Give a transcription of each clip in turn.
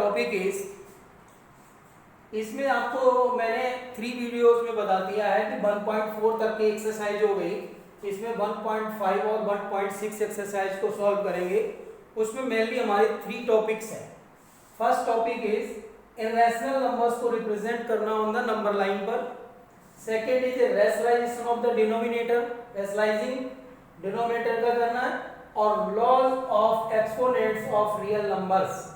Topic is, इसमें आपको मैंने 3 वीडियोस में बता दिया है कि 1.4 तक की एक्सरसाइज हो गई। इसमें 1.5 और 1.6 एक्सरसाइज को सॉल्व करेंगे। उसमें मेनली हमारे 3 टॉपिक्स हैं। First topic is irrational numbers को रिप्रेजेंट करना ऑन द नंबर लाइन पर। Second is rationalisation of the denominator, rationalising denominator का करना है, और laws of exponents of real numbers.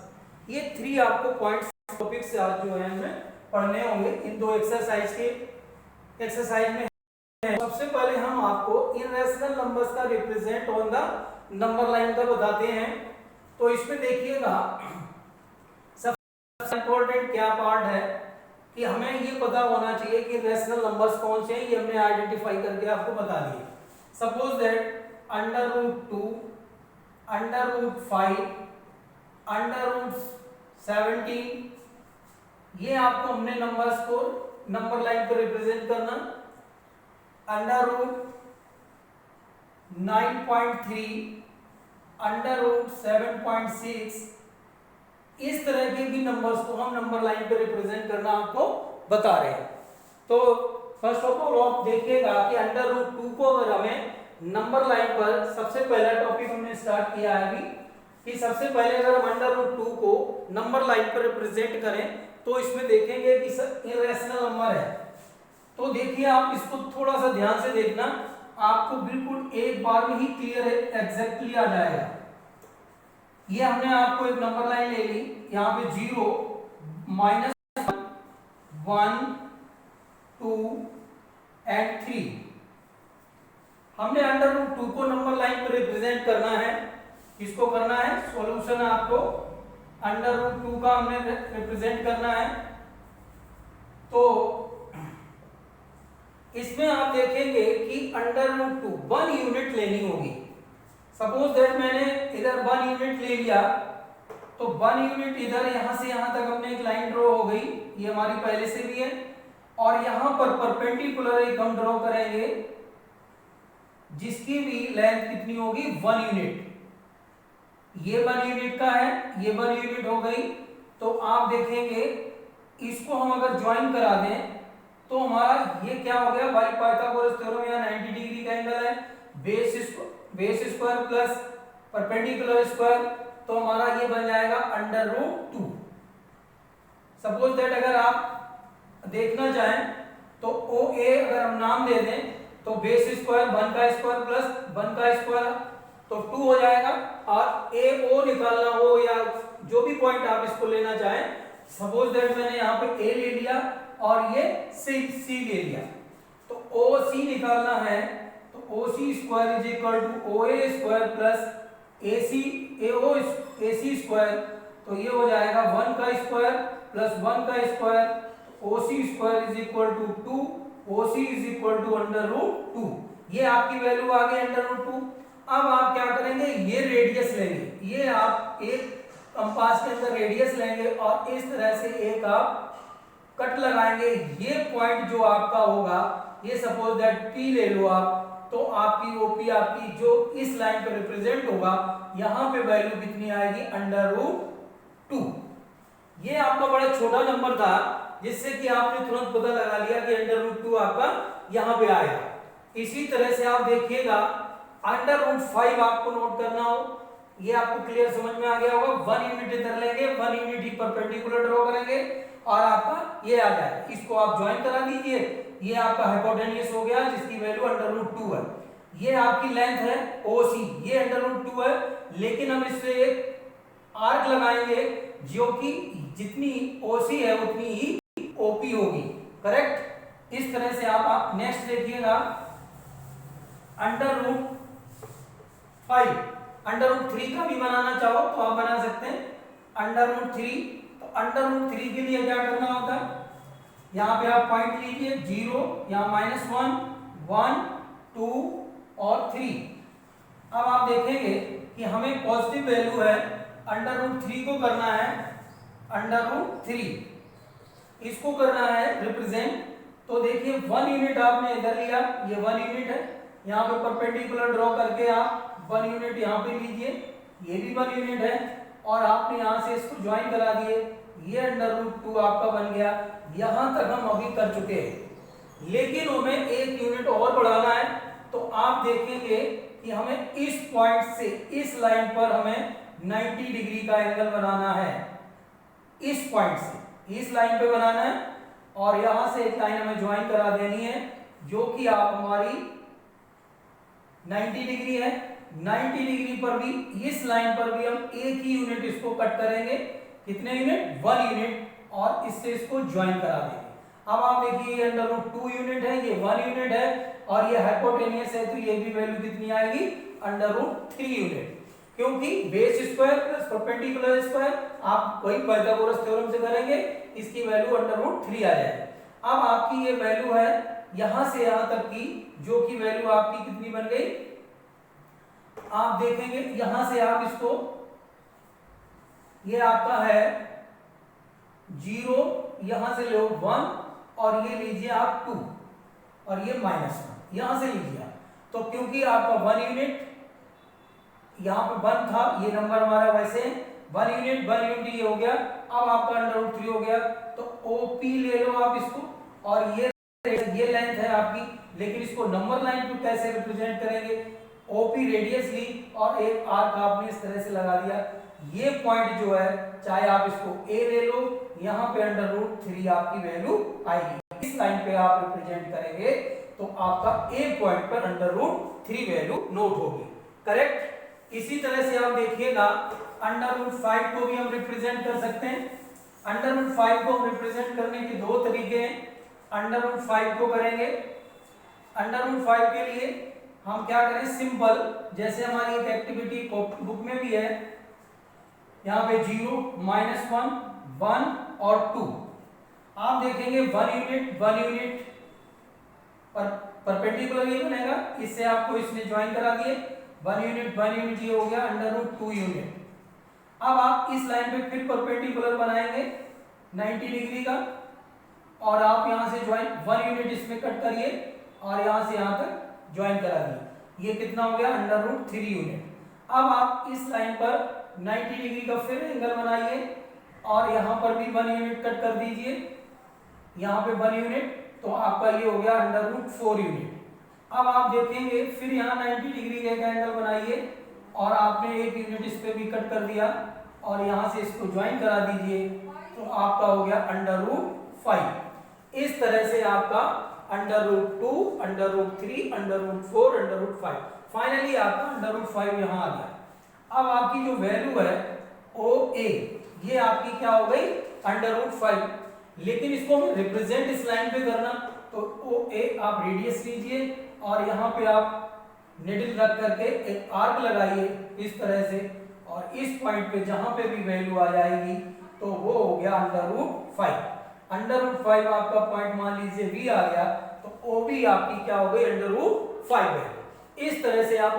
ये 3 आपको पॉइंट्स टॉपिक से आज जो है हमें पढ़ने होंगे इन 2 एक्सरसाइज में। सबसे पहले हम आपको इरेशनल नंबर्स का represent on the number line का बताते हैं। तो इसमें देखिएगा सबसे इंपॉर्टेंट क्या पार्ट है कि हमें ये पता होना चाहिए कि रेशनल नंबर्स कौन से हैं। ये हमने आइडेंटिफाई करके आपको बता दिए। सपोज दैट √2, √5, √17, ये आपको हमने नंबर्स को नंबर लाइन पर रिप्रेजेंट करना। √9.3, √7.6, इस तरह के भी नंबर्स को हम नंबर लाइन पर रिप्रेजेंट करना आपको बता रहे हैं। तो फर्स्ट ऑफ ऑल आप देखिएगा कि √2 को अगर हमें नंबर लाइन पर, सबसे पहला टॉपिक हमने स्टार्ट किया है अभी कि सबसे पहले अगर हम √2 को नंबर लाइन पर रिप्रेजेंट करें तो इसमें देखेंगे कि इरेशनल नंबर है। तो देखिए आप इसको थोड़ा सा ध्यान से देखना, आपको बिल्कुल एक बार में ही क्लियर एग्जैक्टली आ जाएगा। ये हमने आपको एक नंबर लाइन ले ली, यहाँ पे 0, -1, 1, 2 एंड 3। हमने √2 को नंबर लाइन पर रिप्रेजेंट करना है। किसको करना है? सॉल्यूशन आपको √2 का हमने रिप्रेजेंट करना है। तो इसमें आप देखेंगे कि √2 1 यूनिट लेनी होगी। सपोज दैट मैंने इधर 1 यूनिट ले लिया, तो 1 यूनिट इधर यहां से यहां तक हमने एक लाइन ड्रॉ हो गई, ये हमारी पहले से भी है। और यहां पर परपेंडिकुलर एक हम ड्रॉ करेंगे जिसकी भी लेंथ कितनी होगी? 1 यूनिट। ये 1 यूनिट का है, ये 1 यूनिट हो गई। तो आप देखेंगे इसको हम अगर ज्वाइन करा दें तो हमारा ये क्या हो गया? बाई पाइथागोरस थ्योरम, या 90 डिग्री का एंगल है, base square plus perpendicular square, तो हमारा ये बन जाएगा √2। सपोज दैट अगर आप देखना चाहें तो OA अगर हम नाम दे दें तो बेस स्क्वायर 1 का स्क्वायर प्लस 1 का स्क्वायर तो 2 हो जाएगा। और AO निकालना हो या जो भी पॉइंट आप इसको लेना चाहें, सपोज दैट मैंने यहाँ पे A ले लिया और ये C ले लिया, तो OC निकालना है तो OC square is equal to OA square plus AC square, तो ये हो जाएगा 1 का स्क्वायर प्लस 1 का square, OC square is equal to 2, OC is equal to √2। ये आपकी वैल्यू आ गई √2। अब आप क्या करेंगे? ये रेडियस लेंगे, ये आप एक कंपास के अंदर रेडियस लेंगे और इस तरह से एक आप कट लगाएंगे। ये पॉइंट जो आपका होगा, ये सपोज दैट P ले लो आप, तो आपकी OP आपकी जो इस लाइन पर रिप्रेजेंट होगा, यहां पे वैल्यू कितनी आएगी? √2। ये आपका बड़ा छोटा नंबर था जिससे कि आपने तुरंत पता लगा लिया कि √2 आपका यहां पे आएगा। इसी तरह से आप देखिएगा √5 आपको नोट करना हो, ये आपको क्लियर समझ में आ गया होगा। 1 यूनिट इधर लेंगे, 1 यूनिट ही परपेंडिकुलर ड्रॉ करेंगे और आपका ये आ जाएगा। इसको आप ज्वाइन करा दीजिए, ये आपका हाइपोटेन्यूस हो गया जिसकी वैल्यू √2 है। ये आपकी लेंथ है OC, ये √2 है। लेकिन हम इससे एक आर्क लगाएंगे जो कि जितनी OC है उतनी ही OP होगी, करेक्ट? इस तरह से आप नेक्स्ट देखिएगा √5, √3 का भी बनाना चाहो तो आप बना सकते हैं √3। तो √3 के लिए क्या करना होता है? यहाँ पे आप पॉइंट लीजिए 0, यहाँ -1, 1, 2 और 3। अब आप देखेंगे कि हमें पॉजिटिव वैल्यू है, √3 को करना है √3, इसको करना है रिप्रेजेंट। तो देखिए 1 यूनिट आपने इधर लिया, ये 1 यूनिट है, यहाँ पे परपेंडिकुलर ड्रॉ करके आप 1 यूनिट यहाँ पे लीजिए, ये भी 1 यूनिट है, और आपने यहाँ से इसको ज्वाइन करा दिए ये √2 आपका बन गया। यहां तक हम अभी कर चुके हैं, लेकिन हमें 1 यूनिट और बढ़ाना है। तो आप देखेंगे कि हमें इस पॉइंट से इस लाइन पर हमें 90 डिग्री का एंगल बनाना है। इस पॉइंट से इस लाइन पे बनाना है और यहां से एक लाइन हमें ज्वाइन करा देनी है जो कि आप हमारी 90 डिग्री है। 90 डिग्री पर भी इस लाइन पर भी हम एक ही यूनिट इसको कट करेंगे। कितने यूनिट? 1 यूनिट, और इससे इसको ज्वाइन करा देंगे। अब आप देखिए ये √2 यूनिट है, ये 1 यूनिट है और ये हाइपोटेनियस है, तो ये भी वैल्यू कितनी आएगी? √3 यूनिट, क्योंकि base square plus perpendicular square आप वही पाइथागोरस थ्योरम से करेंगे, इसकी वैल्यू √3 आ जाएगी। अब आपकी ये वैल्यू है यहां से यहां तक की, जो की वैल्यू आपकी कितनी बन गई? आप देखेंगे यहां से आप इसको, ये आपका है 0, यहां से लो 1 और ये लीजिए आप 2 और ये -1 यहां से लीजिए आप। तो क्योंकि आपका 1 यूनिट यहां पे 1 था, ये नंबर हमारा वैसे 1 यूनिट ये हो गया। अब आपका √3 हो गया, तो OP ले लो आप इसको, और ये लेंथ है आपकी, लेकिन इसको नंबर लाइन पे कैसे रिप्रेजेंट करेंगे? OP रेडियस ली और एक आर्क आपने इस तरह से लगा दिया। ये पॉइंट जो है, चाहे आप इसको A ले लो, यहाँ पे √3 आपकी वैल्यू आएगी। इस लाइन पे आप रिप्रेजेंट करेंगे तो आपका A पॉइंट पर √3 वैल्यू नोट होगी। करेक्ट। इसी तरह से आप देखिएगा √5 को भी हम रिप्रेजेंट कर सकते हैं। √5 को हम रिप्रेजेंट करने के दो तरीके हैं। √5 को करेंगे, √5 के लिए हम क्या करें? सिंपल, जैसे हमारी एक एक्टिविटी बुक में भी है, यहाँ पे 0, -1, 1 और 2। आप देखेंगे 1 यूनिट पर परपेंडिकुलर ये बनेगा, इससे आपको इसने ज्वाइन करा दिए। 1 यूनिट ये हो गया √2 यूनिट। अब आप इस लाइन पे फिर परपेंडिकुलर बनाएंगे 90 डिग्री का, और आप यहां से ज्वाइन 1 यूनिट इसमें कट करिए और यहां से यहां तक ज्वाइन करा दिए। ये कितना हो गया? √3 यूनिट। अब आप इस लाइन पर 90 डिग्री का फिर एंगल बनाइए और यहां पर भी 1 यूनिट कट कर दीजिए, यहां पे 1 यूनिट, तो आपका ये हो गया √4 यूनिट। अब आप देखेंगे फिर यहाँ 90 डिग्री का एक एंगल बनाइए और आपने एक यूनिट इस पे भी कट कर दिया और यहां से इसको ज्वाइन करा दीजिए, तो आपका हो गया √5। इस तरह से आपका √2, √3, √4, √5, फाइनली आपका √5 यहां आ गया। अब आपकी जो वैल्यू है OA, ये आपकी क्या हो गई? √5। लेकिन इसको हमें रिप्रेजेंट इस लाइन पे करना, तो OA आप रेडियस लीजिए और यहाँ पे आप निडल रख करके एक आर्क लगाइए इस तरह से, और इस पॉइंट पे जहां पे भी वैल्यू आ जाएगी तो वो हो गया √5। √5 आपका पॉइंट मान लीजिए V आ गया, तो OB आपकी क्या हो गई? √5 है। इस तरह से आप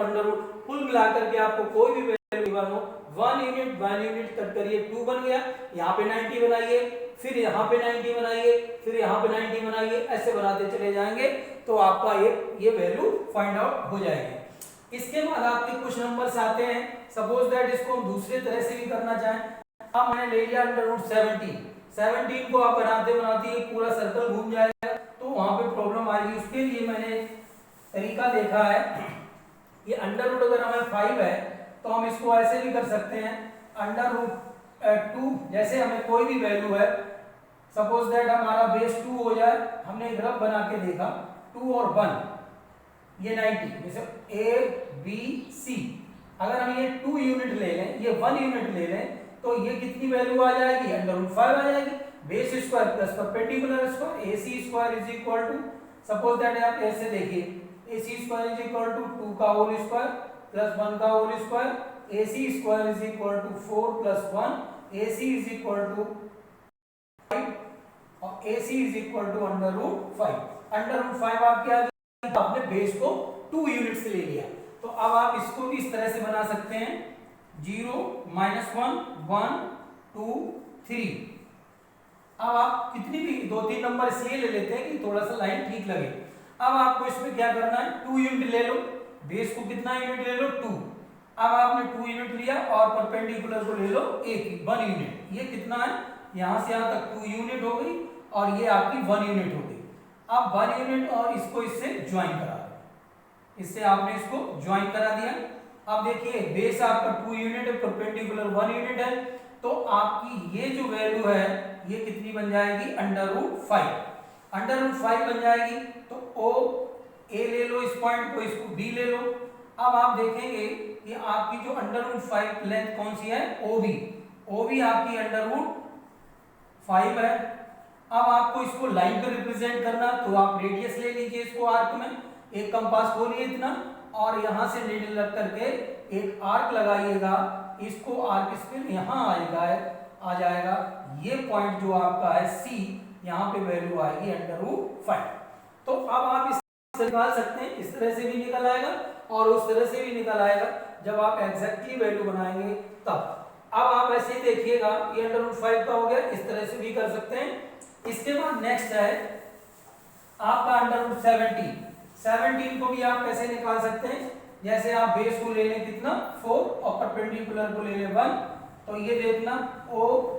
कुल मिलाकर के आपको कोई भी वैल्यू बनो, 1 यूनिट कट करिए, 2 बन गया, यहाँ पे 90 बनाइए, फिर यहाँ पे 90 बनाइए, फिर यहाँ पे 90 बनाइए, ऐसे बनाते चले जाएंगे तो आपका ये वैल्यू फाइंड आउट हो जाएगी। इसके बाद आपके कुछ नंबर्स आते हैं। सपोज दैट इसको हम दूसरे तरह से भी करना चाहें। अब मैंने ले लिया √17 को आप बनाते बनाते ये पूरा सर्कल घूम जाएगा, तो वहां पे प्रॉब्लम आएगी। उसके लिए मैंने तरीका देखा है, ये अंडर रूट अगर हमें 5 है तो हम इसको ऐसे भी कर सकते हैं, √2, जैसे हमें कोई भी वैल्यू है, सपोज दैट हमारा बेस 2 हो जाए, हमने एक ग्राफ बना के देखा 2 और 1, ये 90, जैसे ABC, अगर हम ये 2 यूनिट ले लें, ये 1 यूनिट ले लें, तो ये कितनी वैल्यू आ जाएगी? √5 आ जाएगी। Base square plus perpendicular square, AC square is equal to, suppose that आप ऐसे देखिए, AC square is equal to 2 का होल स्क्वायर प्लस 1 का whole square, AC square is equal to 4 plus 1, AC is equal to 5 और AC is equal to √5। √5 आप क्या, आपने base को 2 यूनिट से ले लिया, तो अब आप इसको भी इस तरह से बना सकते हैं, 0, -1, 1, 2, 3। अब आप कितनी भी 2-3 नंबर इसलिए ले लेते हैं कि थोड़ा सा लाइन ठीक लगे। अब आपको इसमें क्या करना है? 2 यूनिट ले लो, बेस को कितना यूनिट ले लो? 2। अब आपने 2 यूनिट लिया और परपेंडिकुलर को ले लो 1 यूनिट, ये कितना है? यहाँ से यहाँ तक 2 यूनिट हो गई और ये आपकी 1 यूनिट हो गई। अब 1 यूनिट और इसको इससे ज्वाइन करा दो, इससे आपने इसको ज्वाइन करा दिया। अब देखिए बेस आपका 2 यूनिट है, परपेंडिकुलर 1 यूनिट है, तो आपकी ये जो वैल्यू है ये कितनी बन जाएगी, √5। √5 बन जाएगी। तो ओ ए ले लो इस पॉइंट को, इसको बी ले लो। अब आप देखेंगे कि आपकी जो √5 लेंथ कौन सी है, ओबी। ओबी आपकी √5 है। अब आपको इसको लाइन पे रिप्रेजेंट करना, तो आप रेडियस ले लीजिए इसको आर्क में, एक कंपास खोलिए इतना और यहां से नीडल रख करके एक आर्क लगाइएगा, इसको आर्क स्पिन यहां आएगा, आ जाएगा। ये पॉइंट जो आपका है सी, यहां पे वैल्यू आएगी √5। तो अब आप इस निकाल सकते हैं, इस तरह से भी निकल आएगा और उस तरह से भी निकल आएगा जब आप एग्जैक्टली वैल्यू बनाएंगे तब। अब आप ऐसे देखिएगा, ये √5 का हो गया, इस तरह से भी कर सकते हैं। इसके बाद नेक्स्ट है आपका √17 को भी आप कैसे निकाल सकते हैं, जैसे आप बेस को ले लें कितना 4 और परपेंडिकुलर को ले लें 1, तो ये देखना ओ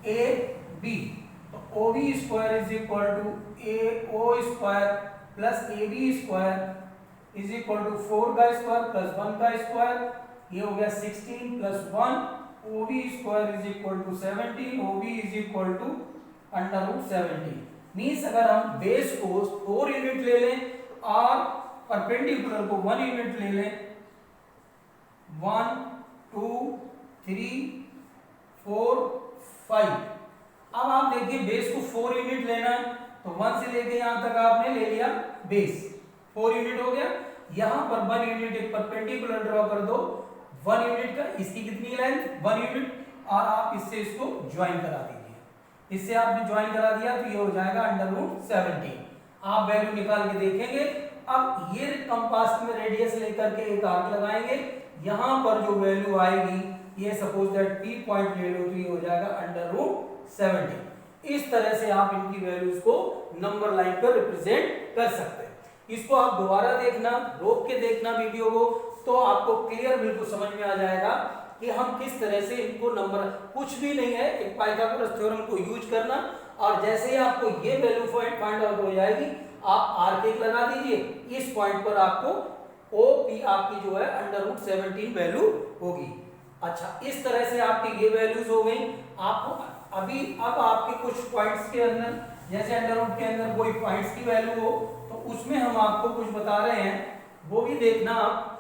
ए बी, तो O B square is equal to A O square plus A B square is equal to 4 का स्क्वायर प्लस 1 का स्क्वायर, ये हो गया 16 plus 1, O B square is equal to 17, O B is equal to √17। Means अगर हम base को 4 unit ले लें और परपेंडिकुलर को 1 यूनिट ले लें, 1 2 3 4 5। अब आप देखिए बेस को 4 यूनिट लेना है, तो 1 से लेके यहां तक आपने ले लिया बेस, 4 यूनिट हो गया। यहां पर 1 यूनिट एक परपेंडिकुलर ड्रॉ कर दो 1 यूनिट का, इसकी कितनी लेंथ 1 यूनिट, और आप इससे इसको ज्वाइन करा दीजिए। इससे आपने ज्वाइन करा दिया तो ये हो जाएगा √17। आप वैल्यू निकाल के देखेंगे। अब ये कंपास में रेडियस लेकर के एक आर्क लगाएंगे, यहां पर जो वैल्यू आएगी, ये सपोज दैट पी पॉइंट ले लो, तो ये हो जाएगा √17। इस तरह से आप इनकी वैल्यूज को नंबर लाइन पर रिप्रेजेंट कर सकते हैं। इसको आप दोबारा देखना, रोक के देखना वीडियो को, तो आपको क्लियर बिल्कुल समझ में आ जाएगा कि हम किस तरह से इनको नंबर, कुछ भी नहीं है, एक पाइथागोरस थ्योरम को यूज करना, और जैसे ही आपको ये वैल्यू फाइंड आउट हो जाएगी, आप आर्क एक लगा दीजिए, इस पॉइंट पर आपको ओ पी आपकी जो है √17 वैल्यू होगी। अच्छा, इस तरह से आपकी ये वैल्यूज हो गई। आपको अभी अब आपके कुछ पॉइंट्स के अंदर, जैसे अंडर रूट के अंदर कोई पॉइंट्स की वैल्यू हो, तो उसमें हम आपको कुछ बता रहे हैं, वो भी देखना आप।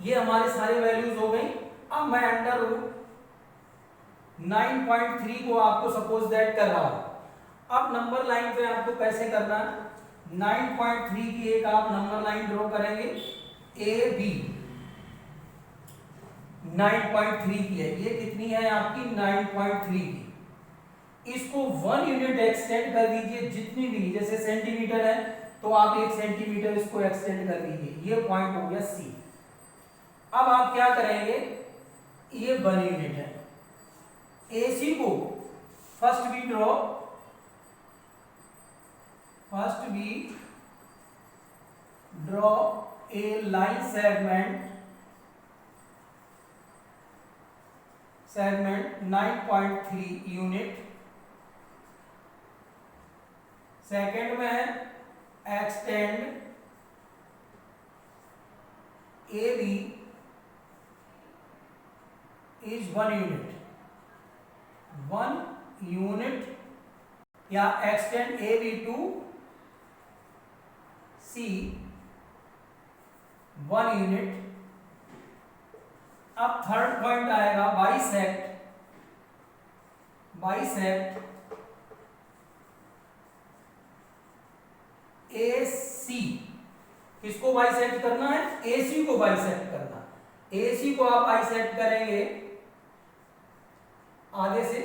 ये हमारे सारे वैल्यूज हो गई। अब मैं √9.3 को आपको सपोज दैट कर रहा हूं। अब नंबर लाइन पे आपको कैसे करना है, 9.3 की एक आप नंबर लाइन ड्रॉ करेंगे, ए बी 9.3 की है, ये कितनी है आपकी 9.3 की। इसको 1 यूनिट एक्सटेंड कर दीजिए, जितनी भी, जैसे सेंटीमीटर है तो आप 1 सेंटीमीटर इसको एक्सटेंड कर दीजिए, ये पॉइंट हो गया सी। अब आप क्या करेंगे, ये 1 यूनिट है, AC को first B draw a line segment 9.3 unit. Second में है extend AB is 1 unit, 1 unit, या extend AB to C 1 unit. अब थर्ड पॉइंट आएगा बाइसेक्ट AC। किसको बाइसेक्ट करना है, AC को बाइसेक्ट करना। AC को आप बाइसेक्ट करेंगे, आगे से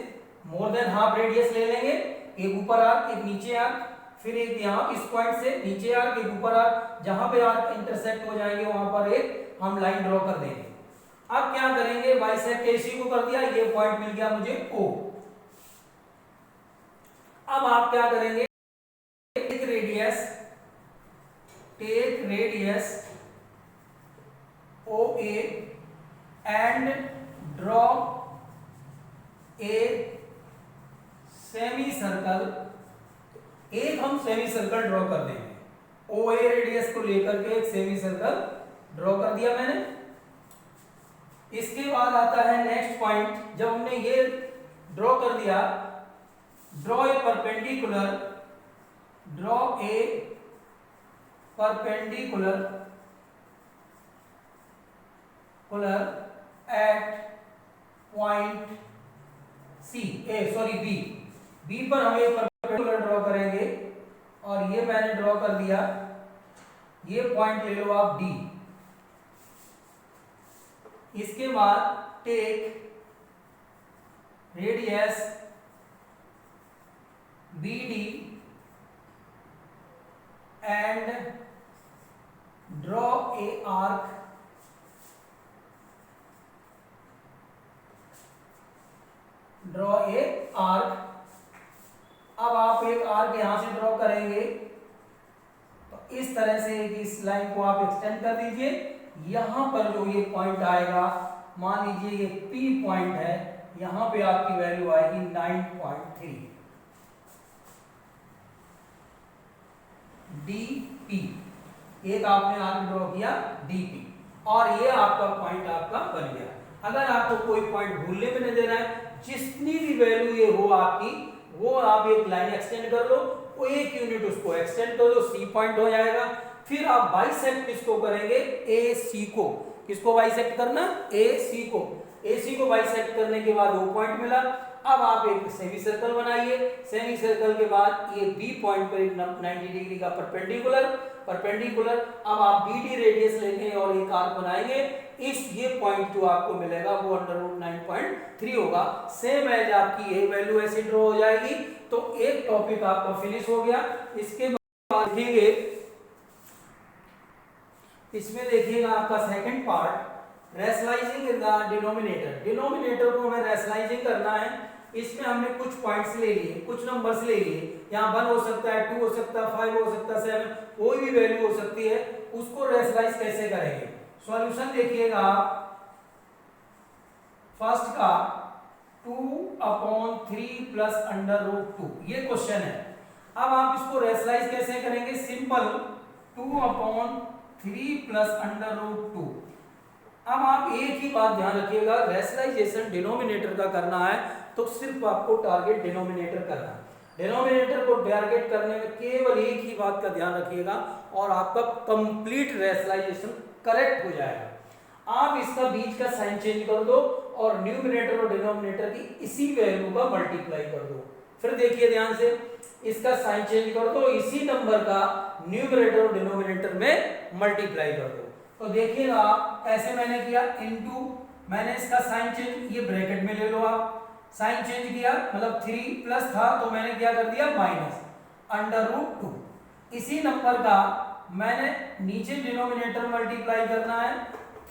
मोर देन हाफ रेडियस ले लेंगे, एक ऊपर आर्क एक नीचे आर्क, फिर एक यहाँ इस पॉइंट से नीचे आर्क एक ऊपर आर्क, जहां पे आर्क इंटरसेक्ट हो जाएंगे वहां पर एक हम लाइन ड्रॉ कर देंगे। अब क्या करेंगे, बाइसेक्ट AC को कर दिया, ये पॉइंट मिल गया मुझे O। अब आप क्या करेंगे, take radius OA and draw a semi circle, एक हम सेमी सर्कल ड्रॉ कर देंगे। ओ ए रेडियस को लेकर के एक सेमी सर्कल ड्रॉ कर दिया मैंने। इसके बाद आता है नेक्स्ट पॉइंट। जब हमने ये ड्रॉ कर दिया, draw a perpendicular, draw a perpendicular at point C, B पर हम एक परपेंडिकुलर ड्रॉ करेंगे और ये मैंने ड्रॉ कर दिया। ये पॉइंट ले लो आप डी। इसके बाद take radius BD and draw a arc अब आप एक आर्क यहां से ड्रॉ करेंगे तो इस तरह से इस लाइन को आप एक्सटेंड कर दीजिए। यहां पर जो ये पॉइंट आएगा, मान लीजिए ये P पॉइंट है, यहां पे आपकी वैल्यू आएगी 9.3 DP। एक आपने आर्क ड्रॉ किया DP और ये आपका पॉइंट आपका बन गया। अगर आपको कोई पॉइंट भूलने में नहीं देना है, जितनी भी वैल्यू ये हो आपकी, वो आप एक लाइन एक्सटेंड कर लो, वो एक यूनिट उसको एक्सटेंड कर दो, C पॉइंट हो जाएगा। फिर आप बाइसेक्ट किसको करेंगे, AC को। किसको बाइसेक्ट करना, AC को। AC को बाइसेक्ट करने के बाद वो पॉइंट मिला। अब आप एक सेमी सर्कल बनाइए। सेमी सर्कल के बाद ये B पॉइंट पर 90 डिग्री का परपेंडिकुलर। अब आप BD रेडियस लेंगे और एक आर्क बनाएंगे। ये पॉइंट जो आपको मिलेगा वो √9.3 होगा। सेम एज आपकी ये वैल्यू ऐसे ड्रॉ हो जाएगी। तो एक टॉपिक आपका फिनिश हो गया। इसके बाद देखेंगे, इसमें देखिएगा आपका second part, rationalising in the denominator को हमें रैशनलाइजिंग करना है। इसमें हमने कुछ पॉइंट्स ले लिए, कुछ नंबर्स ले लिए। यहाँ 1 हो सकता है, 2 हो सकता है, 5 हो सकता है, 7, कोई भी वैल्यू हो सकती है। उसको रैशनलाइज कैसे करेंगे, सॉल्यूशन देखिएगा। फर्स्ट का 2/3 प्लस √2, ये क्वेश्चन है। अब आप इसको रैशनलाइज कैसे करेंगे, सिंपल 2/3 प्लस √2। अब आप एक ही बात ध्यान रखिएगा, रैशनलाइजेशन डिनोमिनेटर का करना है तो सिर्फ आपको टारगेट डिनोमिनेटर करना है। डिनोमिनेटर को टारगेट करने में केवल एक ही बात का ध्यान रखिएगा और आपका कंप्लीट रैशनलाइजेशन करेक्ट हो जाएगा। आप इसका बीच का साइन चेंज कर दो और न्यूमरेटर और डिनोमिनेटर की इसी वैल्यू का मल्टीप्लाई कर दो। फिर देखिए ध्यान से, इसका साइन चेंज कर दो, इसी नंबर का न्यूमरेटर और डिनोमिनेटर में मल्टीप्लाई कर दो। तो देखिएगा ऐसे मैंने किया, इनटू, मैंने इसका साइन चेंज, ये ब्रैकेट में ले लो आप, साइन चेंज किया, मतलब 3 प्लस था तो मैंने क्या कर दिया माइनस √2। इसी नंबर का मैंने नीचे डिनोमिनेटर मल्टीप्लाई करना है,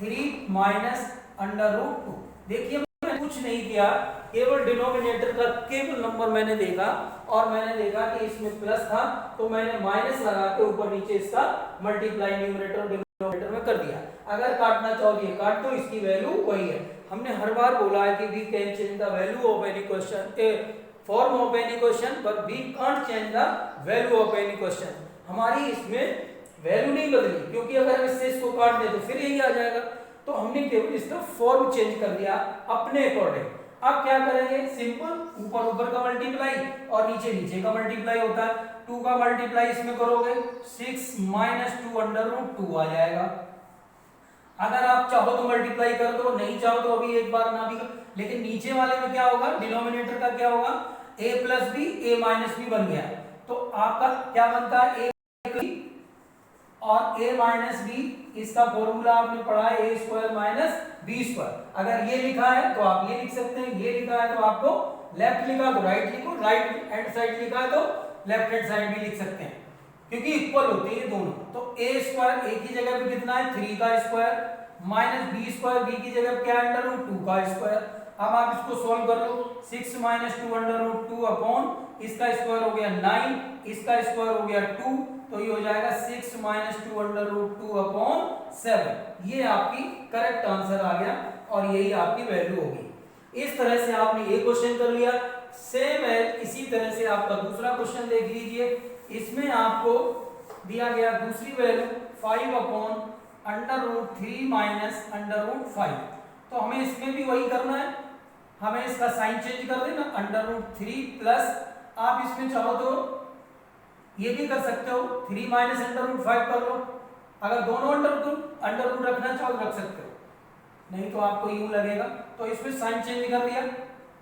3 माइनस √2। देखिए मैंने कुछ नहीं किया, केवल डिनोमिनेटर का केवल नंबर मैंने देखा और मैंने देखा कि इसमें प्लस था तो मैंने माइनस लगा के ऊपर नीचे इसका मल्टीप्लाई न्यूमरेटर और डिनोमिनेटर में कर दिया। अगर काटना चाहोगे काट दो, इसकी वैल्यू वही है। हमने हर बार बोला है कि we can change the value of any question, form of any question, but we can't change the value of any question. हमारी इसमें वैल्यू नहीं बदली, क्योंकि अगर हम इससे इसको काट दें तो फिर यही आ जाएगा। तो हमने केवल इसका फॉर्म चेंज कर दिया अपने अकॉर्डिंग। अब क्या करेंगे, सिंपल ऊपर ऊपर का मल्टीप्लाई और नीचे नीचे का मल्टीप्लाई होता है। 2 का मल्टीप्लाई इसमें करोगे 6 माइनस 2 √2 आ जाएगा। अगर आप चाहो तो मल्टीप्लाई कर दो, नहीं चाहो तो अभी एक बार ना भी कर। लेकिन नीचे वाले में क्या होगा, डिनोमिनेटर का क्या होगा, a plus B a minus B बन गया। तो आपका क्या बनता है, a और a माइनस बी, इसका फॉर्मूला आपने पढ़ा है a² माइनस b²। अगर ये लिखा है तो आप ये लिख सकते हैं, ये लिखा है तो आपको लेफ्ट लिखा तो राइट लिखो, राइट हैंड साइड लिखा है तो लेफ्ट हैंड साइड भी लिख सकते हैं, क्योंकि इक्वल होते हैं ये दोनों। तो a² a की जगह पे कितना है 3 का स्क्वायर माइनस b² b की जगह क्या है √2 का स्क्वायर। अब आप इसको सॉल्व कर लो, 6 माइनस 2 √2 अपॉन इसका स्क्वायर हो गया 9, इसका स्क्वायर हो गया 2, तो ये हो जाएगा 6 माइनस 2 √2 अपॉन 7। ये आपकी करेक्ट आंसर आ गया और यही आपकी वैल्यू होगी। इस तरह से आपने ये क्वेश्चन कर लिया। सेम है। इसी तरह से आपका दूसरा क्वेश्चन देख लीजिए, इसमें आपको दिया गया दूसरी वैल्यू 5/√3 माइनस √5। तो हमें इसमें भी वही करना है, हमें इसका साइन चेंज कर देना, √3 प्लस आप इसमें चाहो तो ये भी कर सकते हो 3 माइनस √5 कर लो। अगर दोनों अंडर रूट रखना चाहो तो रख सकते हो, नहीं तो आपको यूं लगेगा। तो इसमें साइन चेंज कर दिया,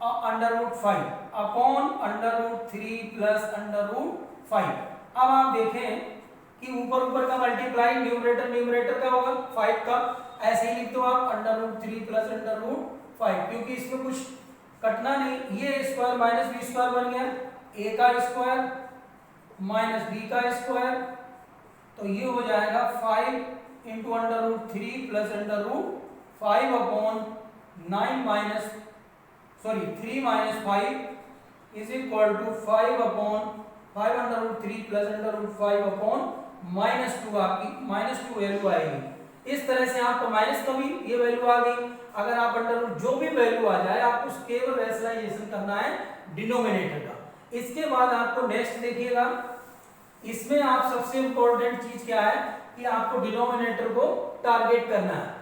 √5 अपॉन √3 प्लस √5। अब आप देखें कि ऊपर का मल्टीप्लाई न्यूमरेटर का होगा 5 का, ऐसे ही लिख दो आप √3 प्लस √5, क्योंकि इसमें कुछ कटना नहीं, ये स्क्वायर माइनस बी स्क्वायर बन गया, a का स्क्वायर माइनस b का स्क्वायर, तो ये हो जाएगा 5 इंटू √3 प्लस √5 upon 3 minus 5 is equal to 5 upon 5 √3 प्लस √5 अपॉन -2। आपकी -2 वैल्यू आएगी। इस तरह से आपको माइनस का भी ये वैल्यू आ गई। अगर आप अंडर जो भी वैल्यू आ जाए आपको केवल रैशनलाइजेशन करना है डिनोमिनेटर का। इसके बाद आपको नेक्स्ट देखिएगा, इसमें आप सबसे इंपॉर्टेंट चीज क्या है कि आपको डिनोमिनेटर को टारगेट करना है।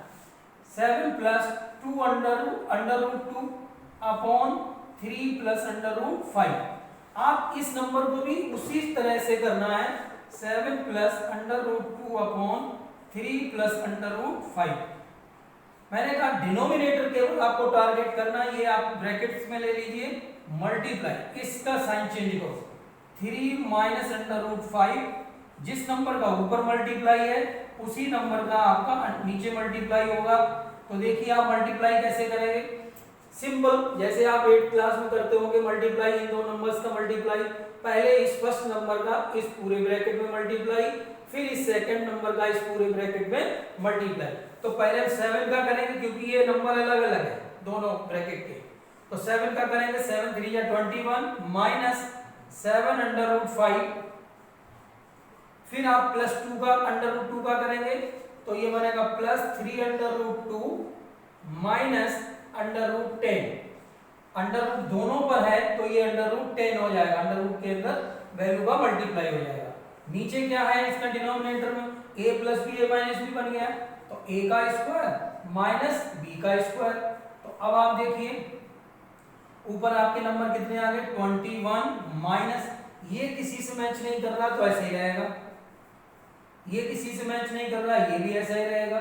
7 प्लस 2 √2 अपॉन 3 प्लस √5। आप इस नंबर को भी उसी तरह से करना है, 7 प्लस √2 अपॉन 3 प्लस √5। मैंने कहा डिनोमिनेटर केवल आपको टारगेट करना है, ये आप ब्रैकेट्स में ले लीजिए, मल्टीप्लाई, इसका साइन चेंज करो, 3 माइनस √5, जिस नंबर का ऊपर मल्टीप्लाई है उसी नंबर का आपका नीचे मल्टीप्लाई होगा। तो देखिए आप मल्टीप्लाई कैसे करेंगे, सिंपल, जैसे आप 8th क्लास में करते होंगे मल्टीप्लाई, इन दो नंबर्स का मल्टीप्लाई, पहले इस फर्स्ट नंबर का इस पूरे ब्रैकेट में मल्टीप्लाई, फिर इस सेकंड नंबर का इस पूरे ब्रैकेट में मल्टीप्लाई। तो पहले हम 7 का करेंगे क्योंकि ये नंबर अलग अलग है दोनों ब्रैकेट के, तो 7 का करेंगे, 7 3 या 21 माइनस 7 √5, फिर आप प्लस 2 का √2 का करेंगे तो ये बनेगा प्लस 3 √2 माइनस √10। अंडर रूट दोनों पर है तो ये √10 हो जाएगा, अंडर रूट के अंदर वैल्यू का मल्टीप्लाई हो जाएगा। नीचे क्या है इसका डिनोमिनेटर में, a plus B a minus B बन गया, तो a का स्क्वायर माइनस b का स्क्वायर। तो अब आप देखिए ऊपर आपके नंबर कितने आ गए, 21 माइनस, ये किसी से मैच नहीं कर रहा तो ऐसे ही रहेगा, ये किसी से मैच नहीं कर रहा ये भी ऐसा ही रहेगा,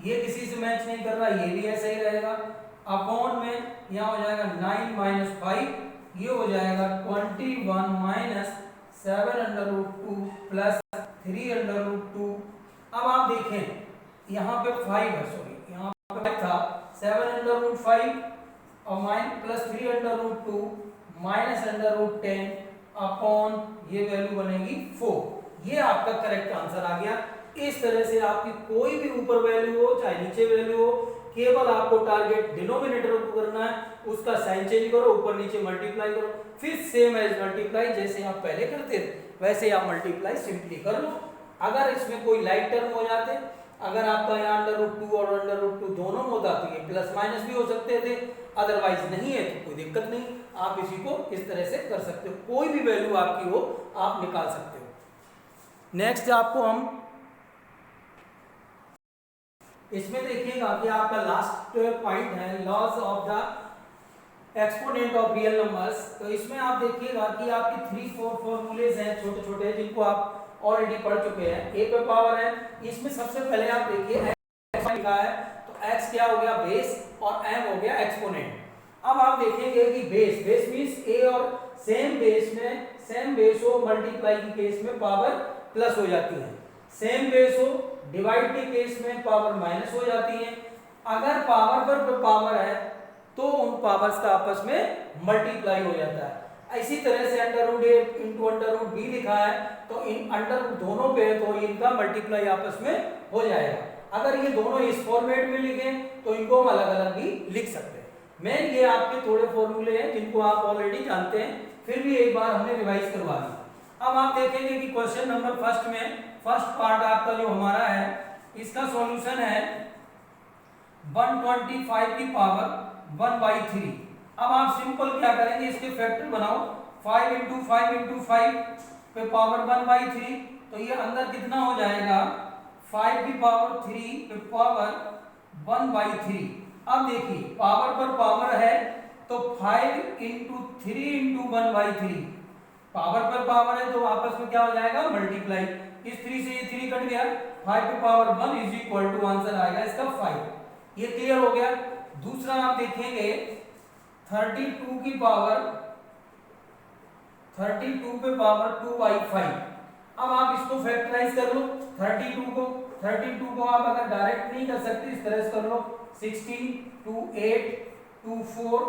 ये किसी से मैच नहीं कर रहा ये भी ऐसा ही रहेगा। अपॉन में यहाँ हो जाएगा 9 माइनस 5, ये हो जाएगा 21 माइनस 7 √2 प्लस 3 √2। अब आप देखें यहाँ पे 5 है, सॉरी यहाँ पे 5 था, 7 √5 और प्लस 3 √2 माइनस √10 अपॉन ये वैल्यू बनेगी 4। ये आपका करेक्ट आंसर आ गया। इस तरह से आपकी कोई भी ऊपर वैल्यू हो चाहे नीचे वैल्यू हो, केवल आपको टारगेट डिनोमिनेटर को करना है, उसका साइन चेंज करो, ऊपर नीचे मल्टीप्लाई करो, फिर सेम एज मल्टीप्लाई जैसे आप पहले करते थे वैसे आप मल्टीप्लाई सिंपली कर लो। अगर इसमें कोई लाइक टर्म हो जाते, अगर आपका यहाँ √2 और √2 दोनों होता तो ये प्लस माइनस भी हो सकते थे, अदरवाइज नहीं है तो कोई दिक्कत नहीं, आप इसी को इस तरह से कर सकते हो, कोई भी वैल्यू आपकी हो आप निकाल सकते हो। नेक्स्ट आपको हम इसमें देखिएगा कि आपका लास्ट पॉइंट है laws of the exponent of real numbers. तो इसमें आप देखिएगा कि आपकी 3-4 फॉर्मूलेज हैं छोटे छोटे जिनको आप ऑलरेडी पढ़ चुके हैं। a पे पावर है, इसमें सबसे पहले आप देखिए x लिखा है तो x क्या हो गया बेस और m हो गया एक्सपोनेंट। अब आप देखेंगे कि बेस मींस a और सेम बेस हो मल्टीप्लाई की केस में पावर प्लस हो जाती है, सेम बेस हो डिवाइड के केस में पावर माइनस हो जाती है। अगर पावर पर पावर है तो उन पावर्स का आपस में मल्टीप्लाई हो जाता है। इसी तरह से √a इंटू √b लिखा है तो इन अंडर दोनों पे तो इनका मल्टीप्लाई आपस में हो जाएगा। अगर ये दोनों इस फॉर्मेट में लिखें तो इनको हम अलग अलग भी लिख सकते हैं। मेन ये आपके थोड़े फॉर्मूले हैं जिनको आप ऑलरेडी जानते हैं, फिर भी एक बार हमने रिवाइज करवा दिया। अब आप देखेंगे कि क्वेश्चन नंबर फर्स्ट में फर्स्ट पार्ट आपका जो हमारा है इसका सॉल्यूशन है 125 की पावर 1/3। अब आप सिंपल क्या करेंगे, इसके फैक्टर बनाओ, 5 इंटू 5 इंटू 5 पे पावर 1/3, तो ये अंदर कितना हो जाएगा 5 की पावर 3 पे पावर 1/3। अब देखिए पावर पर पावर है तो 5 इंटू 3 इंटू 1/3, पावर पर पावर है तो आपस में क्या हो जाएगा मल्टीप्लाई, इस 3 से ये 3 कट गया, 5 पे power 1 is equal to answer आएगा इसका 5। ये क्लियर हो गया। दूसरा आप देखेंगे 32 की पावर 32 पे पावर 2/5। अब आप इसको फैक्टराइज कर लो, 32 को आप अगर डायरेक्ट नहीं कर सकते इस तरह से कर लो, 16 2 8 2 4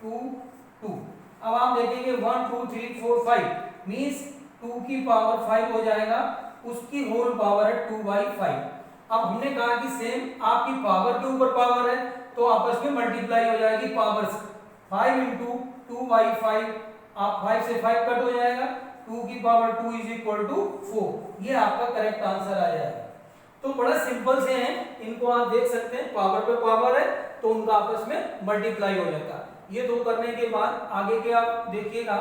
2 2। अब आप देखेंगे 1 2 3 4 5 मींस 2 की पावर 5 हो जाएगा, उसकी होल पावर है 2/5। अब हमने कहा कि सेम आपकी पावर के ऊपर पावर है तो आपस में मल्टीप्लाई हो जाएगी पावर से, 5 इंटू 2/5, आप 5 से 5 कट हो जाएगा, 2 की पावर 2 इज इक्वल टू 4। ये आपका करेक्ट आंसर आ जाएगा। तो बड़ा सिंपल से हैं, इनको आप देख सकते हैं, पावर पे पावर है तो उनका आपस में मल्टीप्लाई हो जाता है। ये दो करने के बाद आगे के आप देखिएगा,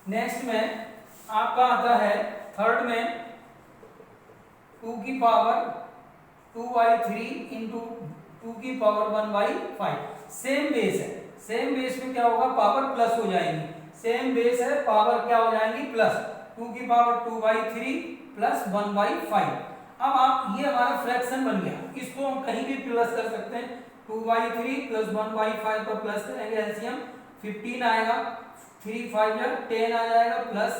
नेक्स्ट में आपका आता है थर्ड में 2 की पावर 2/3 इंटू 2 की पावर 1/5। सेम बेस है, सेम बेस में क्या होगा पावर प्लस हो जाएंगी, सेम बेस है पावर क्या हो जाएंगी प्लस, 2 की पावर 2/3 प्लस 1/5। अब आप ये हमारा फ्रैक्शन बन गया, इसको हम कहीं भी प्लस कर सकते हैं, 2/3 प्लस 1/5 पर प्लस करेंगे एलसीएम 15 आएगा, 3 5 जा 10 आ जाएगा, प्लस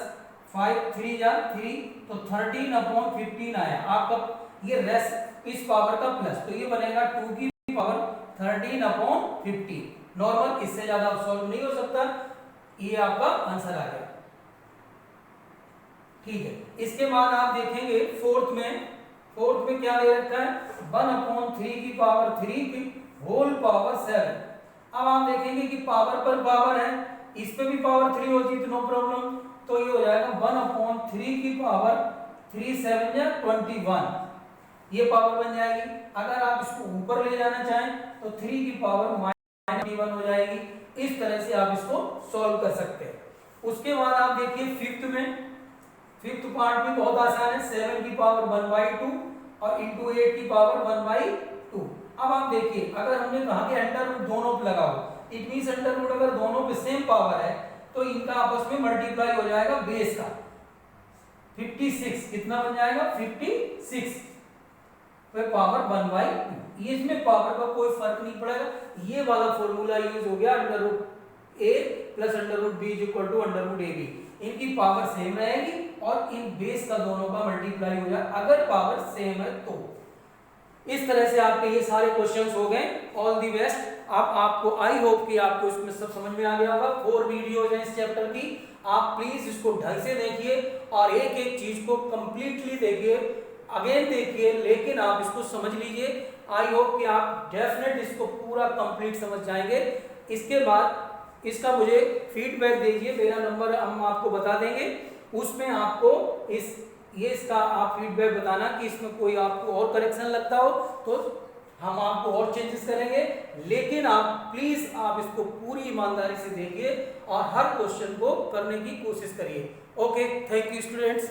5 3 जा 3 तो 13/15 आया आपका, ये रेस्ट इस पावर का प्लस, तो ये बनेगा 2 की पावर 13/15। नॉर्मल, इससे ज्यादा सॉल्व नहीं हो सकता, ये आपका आंसर आ गया। ठीक है, इसके बाद आप देखेंगे फोर्थ में क्या दे रखा है 1/3 की पावर 3 की होल पावर 7। अब आप देखेंगे कि पावर पर पावर है, इस पे भी पावर 3 होती तो नो प्रॉब्लम, तो ये हो जाएगा 1/3 की पावर 3 7 या 21, ये पावर बन जाएगी। अगर आप इसको ऊपर ले जाना चाहें तो 3 की पावर -21 हो जाएगी। इस तरह से आप इसको सॉल्व कर सकते हैं। उसके बाद आप देखिए फिफ्थ पार्ट में बहुत आसान है, 7 की पावर 1/2 और इंटू 8 की पावर 1/2। अब आप देखिए अगर हमने कहा कि अंडर रूट दोनों पे लगाओ, इट मींस अंडर रूट अगर दोनों पे सेम पावर है तो इनका आपस में मल्टीप्लाई हो जाएगा बेस का, 56 कितना बन जाएगा 56 पे पावर 1/2। ये इसमें पावर का कोई फर्क नहीं पड़ेगा, ये वाला फॉर्मूला यूज हो गया under root A plus under root B is equal to under root A B. इनकी पावर सेम रहेगी और इन बेस का दोनों का मल्टीप्लाई हो जाए अगर पावर सेम है तो। इस तरह से आपके ये सारे क्वेश्चंस हो गए। All the best. आपको आई होप कि आपको इसमें सब समझ में आ गया होगा। 4 वीडियोज हैं इस चैप्टर की, आप प्लीज इसको ढंग से देखिए और एक एक चीज को कंप्लीटली देखिए, अगेन देखिए, लेकिन आप इसको समझ लीजिए। आई होप कि आप डेफिनेट इसको पूरा कंप्लीट समझ जाएंगे। इसके बाद इसका मुझे फीडबैक दीजिए, मेरा नंबर हम आपको बता देंगे, उसमें आपको इसका आप फीडबैक बताना कि इसमें कोई आपको और करेक्शन लगता हो तो हम आपको और चेंजेस करेंगे। लेकिन आप प्लीज आप इसको पूरी ईमानदारी से देखिए और हर क्वेश्चन को करने की कोशिश करिए। Okay, thank you students.